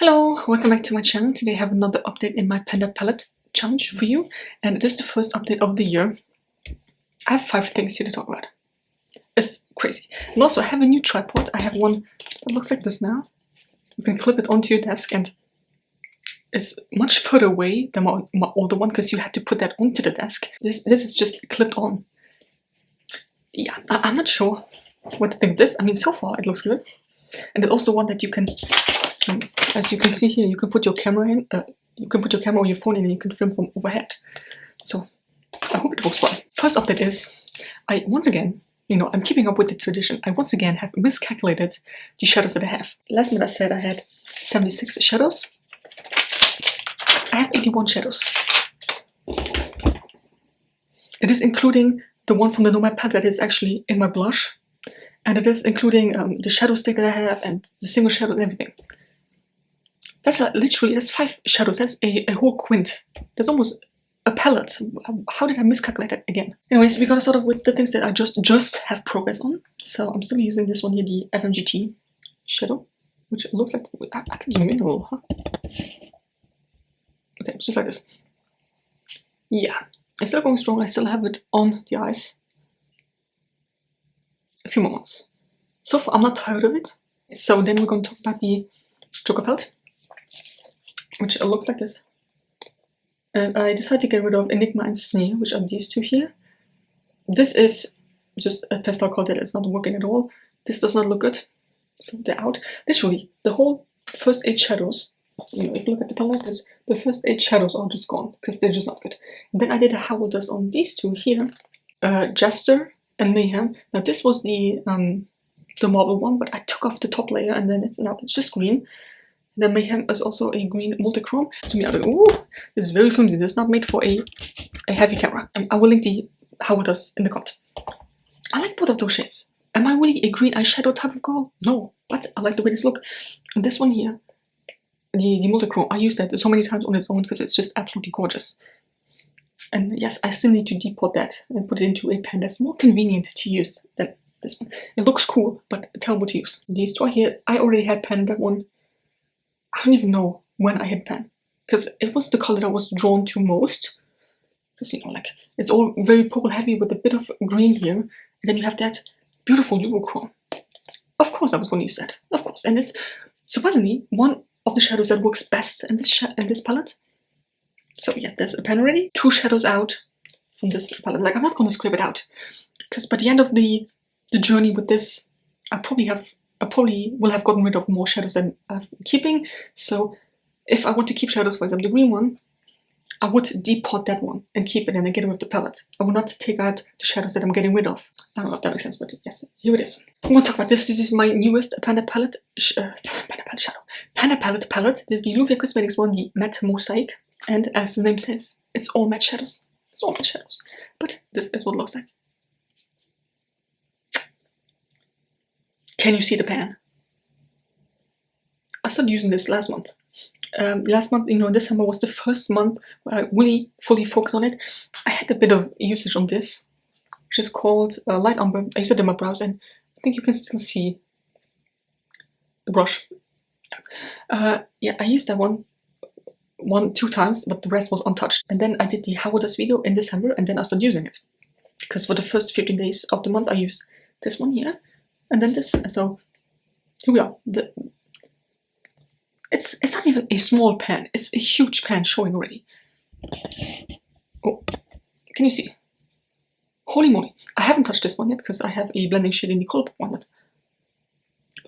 Hello, welcome back to my channel. Today I have another update in my Panda palette challenge for you, and it is the first update of the year. I have 5 things here to talk about. It's crazy. And also I have a new tripod. I have one that looks like this now. You can clip it onto your desk and it's much further away than my older one because you had to put that onto the desk. This is just clipped on. Yeah, I'm not sure what to think of this. I mean, so far it looks good. And it's also one that you can, as you can see here, you can put your camera in. You can put your camera or your phone in and you can film from overhead. So I hope it works well. First update is, once again, I'm keeping up with the tradition. I once again have miscalculated the shadows that I have. Last month I said I had 76 shadows. I have 81 shadows. It is including the one from the Nomad palette that is actually in my blush. And it is including the shadow stick that I have and the single shadow and everything. That's literally, that's 5 shadows. That's a whole quint. That's almost a palette. How did I miscalculate that again? Anyways, we're gonna start off with the things that I just have progress on. So I'm still using this one here, the FMGT shadow, which looks like, I can zoom in a little, huh? Okay, just like this. Yeah, it's still going strong. I still have it on the eyes. A few more months. So far, I'm not tired of it. So then we're going to talk about the Joker palette, which looks like this. And I decided to get rid of Enigma and Snare, which are these two here. This is just a pastel color that is not working at all. This does not look good, so they're out. Literally, the whole first 8 shadows, if you look at the palette, the first 8 shadows are just gone, because they're just not good. And then I did a Howl Dust on these two here, Jester and Mayhem. Now this was the marble one, but I took off the top layer and then it's just green. And then Mayhem is also a green multichrome. So yeah, ooh, this is very flimsy. This is not made for a heavy camera. And I will link the Howl Dust in the card. I like both of those shades. Am I really a green eyeshadow type of girl? No, but I like the way this look. And this one here, the multichrome, I used that so many times on its own because it's just absolutely gorgeous. And yes, I still need to depot that and put it into a pen that's more convenient to use than this one. It looks cool, but terrible to use. These two here, I already had pen that one. I don't even know when I had pen, because it was the color that I was drawn to most. Because like it's all very purple heavy with a bit of green here, and then you have that beautiful Eurochrome. Of course, I was going to use that. Of course, and it's surprisingly one of the shadows that works best in this palette. So yeah, there's a pen already. 2 shadows out from this palette. Like, I'm not going to scrape it out, because by the end of the journey with this, I probably will have gotten rid of more shadows than I'm keeping. So if I want to keep shadows, for example, the green one, I would depot that one and keep it and then get rid of the palette. I would not take out the shadows that I'm getting rid of. I don't know if that makes sense, but yes, here it is. I'm going to talk about this. This is my newest Panda palette palette. This is the Louvre Cosmetics one, the Matte Mosaic. And as the name says, it's all matte shadows. It's all matte shadows. But this is what it looks like. Can you see the pan? I started using this last month. Last month, December was the first month where I really fully focused on it. I had a bit of usage on this, which is called Light Umber. I used it in my brows, and I think you can still see the brush. Yeah, I used that one 2 times, but the rest was untouched. And then I did the Howl Dust video in December, and then I started using it. Because for the first 15 days of the month, I used this one here, and then this. So here we are. It's not even a small pan. It's a huge pan showing already. Oh, can you see? Holy moly. I haven't touched this one yet because I have a blending shade in the Colourpop one, but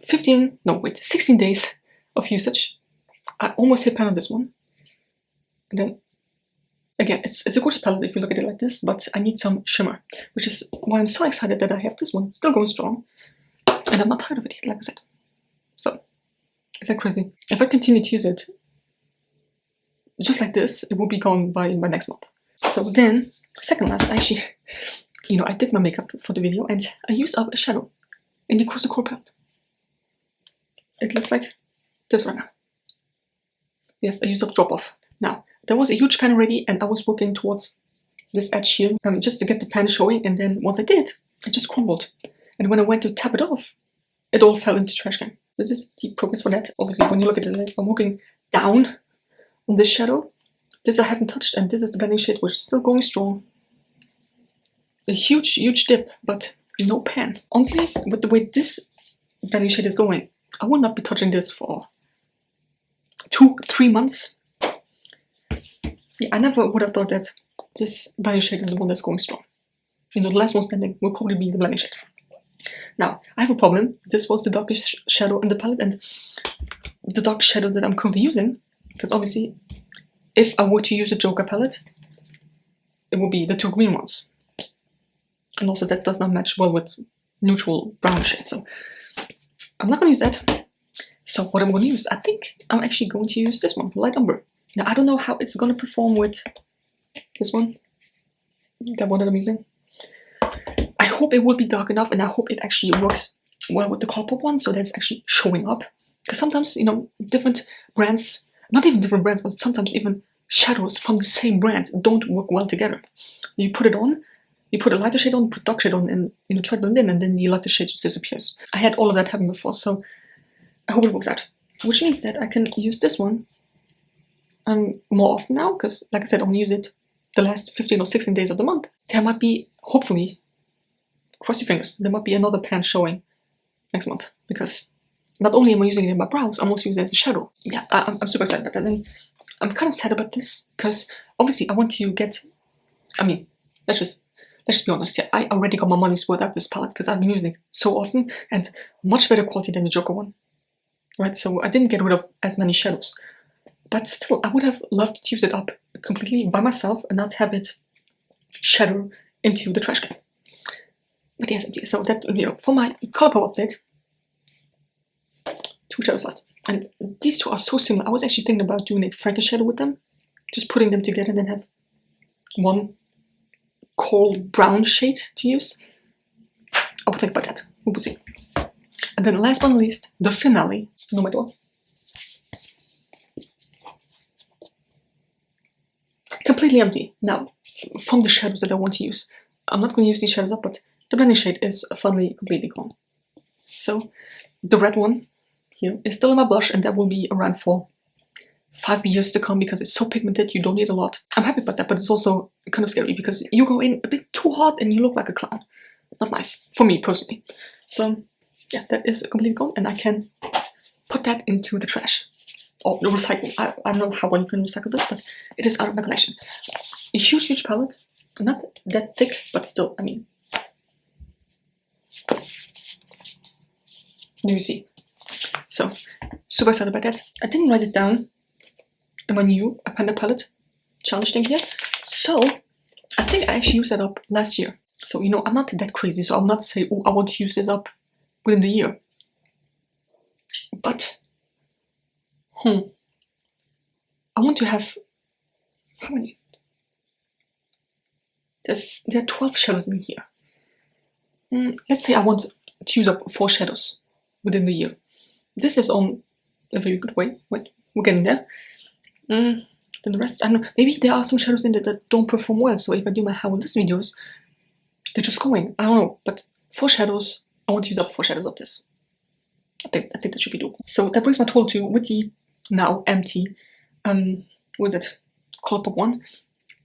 16 days of usage. I almost hit pan on this one. And then, again, it's a gorgeous palette if you look at it like this, but I need some shimmer, which is why I'm so excited that I have this one still going strong. And I'm not tired of it yet, like I said. So, is that crazy? If I continue to use it just like this, it will be gone by next month. So then, second last, actually, I did my makeup for the video and I used up a shadow in the Coastal Core palette. It looks like this right now. Yes, I used up Drop Off. Now, there was a huge pan already and I was working towards this edge here just to get the pan showing, and then once I did, it just crumbled. And when I went to tap it off, it all fell into the trash can. This is the progress for that. Obviously, when you look at it, I'm working down on this shadow. This I haven't touched, and this is the blending shade, which is still going strong. A huge dip, but no pan. Honestly, with the way this blending shade is going, I will not be touching this for 2-3 months. Yeah, I never would have thought that this blending shade is the one that's going strong. You know, the last one standing will probably be the blending shade. Now, I have a problem. This was the darkest shadow in the palette, and the dark shadow that I'm currently using, because obviously, if I were to use a Joker palette, it would be the 2 green ones. And also that does not match well with neutral brown shades, so I'm not going to use that. So what I'm going to use, I think I'm actually going to use this one, Light Umber. Now, I don't know how it's going to perform with this one, that one that I'm using. I hope it will be dark enough, and I hope it actually works well with the Colourpop one, so that's actually showing up. Because sometimes, you know, different brands, not even different brands, but sometimes even shadows from the same brand don't work well together. You put it on, you put a lighter shade on, put dark shade on, and you know, try to blend in, and then the lighter shade just disappears. I had all of that happen before, so I hope it works out. Which means that I can use this one more often now, because like I said, I only use it the last 15 or 16 days of the month. There might be, hopefully, cross your fingers, there might be another pan showing next month, because not only am I using it in my brows, I'm also using it as a shadow. Yeah, I'm super excited about that. And I'm kind of sad about this, because obviously I want to get, I mean, let's just be honest here. I already got my money's worth out of this palette, because I've been using it so often, and much better quality than the Joker one. Right, so I didn't get rid of as many shadows. But still, I would have loved to use it up completely by myself and not have it shadow into the trash can. But yes, empty. So that, you know, for my Colourpop update, 2 shadows left. And these 2 are so similar. I was actually thinking about doing a Franken shadow with them. Just putting them together and then have one coal brown shade to use. I will think about that. We will see. And then last but not least, the finale. No matter what. Completely empty. Now, from the shadows that I want to use. I'm not going to use these shadows up, but the blending shade is finally completely gone. So, the red one here is still in my blush, and that will be around for 5 years to come, because it's so pigmented, you don't need a lot. I'm happy about that, but it's also kind of scary, because you go in a bit too hard and you look like a clown. Not nice, for me personally. So, yeah, that is completely gone, and I can put that into the trash. Or recycle. I don't know how well you can recycle this, but it is out of my collection. A huge palette. Not that thick, but still, I mean. Do you see? So, super excited about that. I didn't write it down in my new Panda palette challenge thing here. So, I think I actually used that up last year. So, you know, I'm not that crazy, so I'll not say, oh, I want to use this up within the year. But, I want to have, how many? There are 12 shadows in here. Let's say I want to use up 4 shadows within the year. This is on a very good way. Wait, we're getting there. Then the rest, I don't know. Maybe there are some shadows in there that don't perform well. So if I do my how in this videos, they're just going. I don't know. But 4 shadows, I want to use up 4 shadows of this. I think that should be doable. So that brings my total to, with the now empty, what is it? Colourpop one,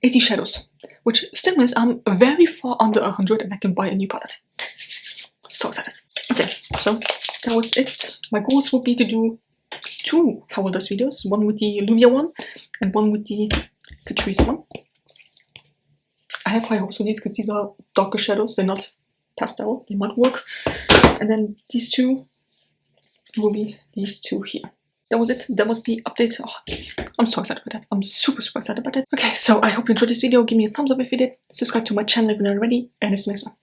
80 shadows. Which still means I'm very far under 100 and I can buy a new palette. So excited. Okay, so that was it. My goals would be to do 2 How Well Does videos. One with the Luvia one and one with the Catrice one. I have high hopes for these because these are darker shadows. They're not pastel. They might work. And then these 2 will be these 2 here. That was it. That was the update. Oh, I'm so excited about that. I'm super excited about it. Okay, so I hope you enjoyed this video. Give me a thumbs up if you did. Subscribe to my channel if you're not already. And it's the next one.